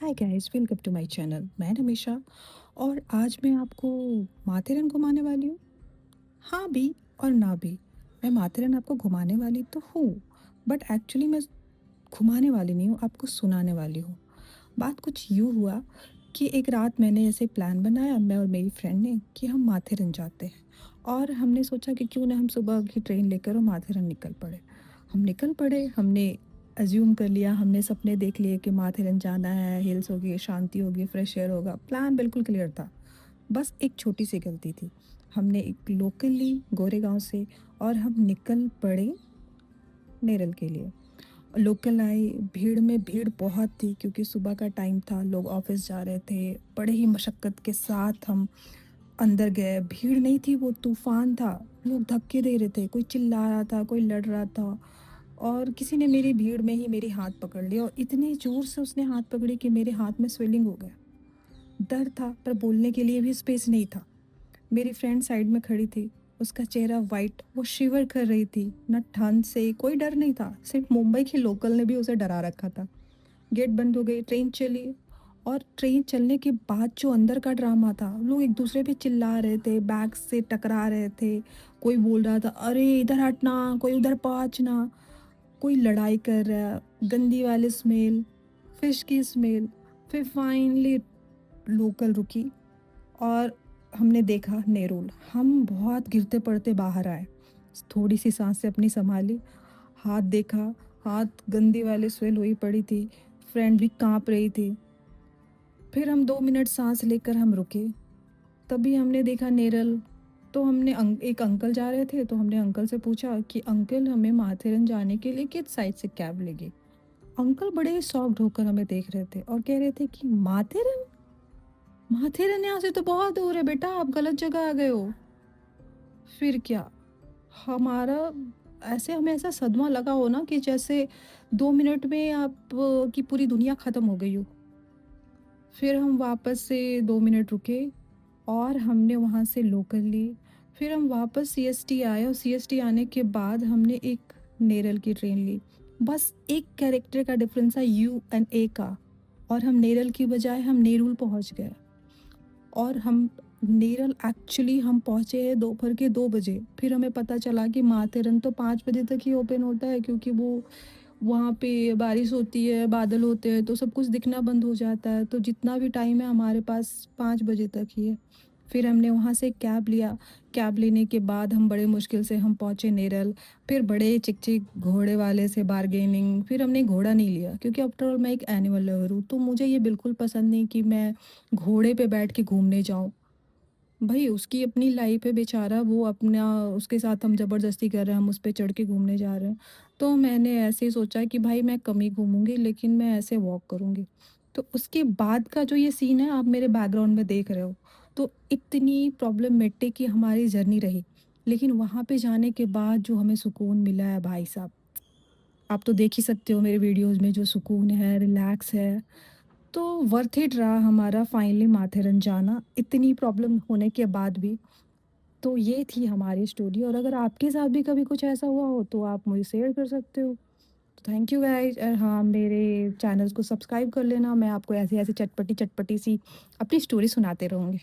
Hi guys, welcome to my channel. मैं रमेशा और आज मैं आपको माथेरन घुमाने वाली हूँ। हाँ भी और ना भी। मैं माथेरन आपको घुमाने वाली तो हूँ, बट एक्चुअली मैं घुमाने वाली नहीं हूँ, आपको सुनाने वाली हूँ। बात कुछ यूँ हुआ कि एक रात मैंने ऐसे प्लान बनाया, मैं और मेरी फ्रेंड ने, कि हम माथेरन जाते हैं। और हमने सोचा कि क्यों ना हम सुबह की ट्रेन लेकर और माथेरन निकल पड़े। हम निकल पड़े, हमने अज्यूम कर लिया, हमने सपने देख लिए कि माथेरन जाना है, हिल्स होगी, शांति होगी, फ्रेश एयर होगा। प्लान बिल्कुल क्लियर था। बस एक छोटी सी गलती थी। हमने एक लोकल ली गोरेगांव से और हम निकल पड़े नेरल के लिए। लोकल आई, भीड़ में भीड़ बहुत थी क्योंकि सुबह का टाइम था, लोग ऑफिस जा रहे थे। बड़े ही मशक्क़त के साथ हम अंदर गए। भीड़ नहीं थी, वो तूफ़ान था। लोग धक्के दे रहे थे, कोई चिल्ला रहा था, कोई लड़ रहा था। और किसी ने मेरी भीड़ में ही मेरी हाथ पकड़ लिया और इतनी ज़ोर से उसने हाथ पकड़ी कि मेरे हाथ में स्वेलिंग हो गया। डर था पर बोलने के लिए भी स्पेस नहीं था। मेरी फ्रेंड साइड में खड़ी थी, उसका चेहरा वाइट, वो शिवर कर रही थी। ना ठंड से कोई डर नहीं था, सिर्फ मुंबई के लोकल ने भी उसे डरा रखा था। गेट बंद हो गई, ट्रेन चली। और ट्रेन चलने के बाद जो अंदर का ड्रामा था, लोग एक दूसरे पे चिल्ला रहे थे, बैग से टकरा रहे थे। कोई बोल रहा था अरे इधर हटना, कोई उधर पहुंचना। कोई लड़ाई कर रहा है, गंदी वाली स्मेल, फिश की स्मेल। फिर फाइनली लोकल रुकी और हमने देखा नेरुल। हम बहुत गिरते पड़ते बाहर आए। थोड़ी सी सांसें अपनी संभाली, हाथ देखा, हाथ गंदी वाली स्वेल हुई पड़ी थी। फ्रेंड भी कांप रही थी। फिर हम 2 मिनट सांस लेकर हम रुके। तभी हमने देखा नेरल। तो हमने एक अंकल जा रहे थे, तो हमने अंकल से पूछा कि अंकल, हमें माथेरन जाने के लिए किस साइड से कैब लेगी। अंकल बड़े ही शॉक्ड होकर हमें देख रहे थे और कह रहे थे कि माथेरन, माथेरन यहाँ से तो बहुत दूर है बेटा, आप गलत जगह आ गए हो। फिर क्या, हमारा ऐसे हमें ऐसा सदमा लगा हो ना कि जैसे 2 मिनट में आप की पूरी दुनिया खत्म हो गई हो। फिर हम वापस से 2 मिनट रुके और हमने वहाँ से लोकल ली। फिर हम वापस सीएसटी आए और सीएसटी आने के बाद हमने एक नेरल की ट्रेन ली। बस एक कैरेक्टर का डिफरेंस है, यू एंड ए का। और हम नेरल की बजाय हम नेरुल पहुँच गए। और हम नेरल एक्चुअली हम पहुँचे हैं दोपहर के 2 बजे। फिर हमें पता चला कि माथेरन तो 5 बजे तक ही ओपन होता है, क्योंकि वो वहाँ पे बारिश होती है, बादल होते हैं, तो सब कुछ दिखना बंद हो जाता है। तो जितना भी टाइम है हमारे पास 5 बजे तक ही है। फिर हमने वहाँ से कैब लिया। कैब लेने के बाद हम बड़े मुश्किल से हम पहुँचे नेरल। फिर बड़े चिक-चिक घोड़े वाले से बार्गेनिंग। फिर हमने घोड़ा नहीं लिया क्योंकि आफ्टर ऑल मैं एक एनिमल लवर हूँ, तो मुझे ये बिल्कुल पसंद नहीं कि मैं घोड़े पे बैठ के घूमने जाऊँ। भई उसकी अपनी लाइफ़ है बेचारा, वो अपना, उसके साथ हम ज़बरदस्ती कर रहे हैं, हम उस पे चढ़ के घूमने जा रहे हैं। तो मैंने ऐसे ही सोचा कि भाई मैं कम ही घूमूँगी, लेकिन मैं ऐसे वॉक करूँगी। तो उसके बाद का जो ये सीन है आप मेरे बैकग्राउंड में देख रहे हो, तो इतनी प्रॉब्लमेटिक की हमारी जर्नी रही। लेकिन वहाँ पे जाने के बाद जो हमें सुकून मिला है भाई साहब, आप तो देख ही सकते हो मेरे वीडियोज़ में जो सुकून है, रिलैक्स है। तो वर्थ इट रहा हमारा फाइनली माथेरन जाना, इतनी प्रॉब्लम होने के बाद भी। तो ये थी हमारी स्टोरी और अगर आपके साथ भी कभी कुछ ऐसा हुआ हो तो आप मुझे शेयर कर सकते हो। तो थैंक यू गाइज़, और हाँ, मेरे चैनल्स को सब्सक्राइब कर लेना। मैं आपको ऐसी-ऐसी चटपटी-चटपटी सी अपनी स्टोरी सुनाते रहूँगी।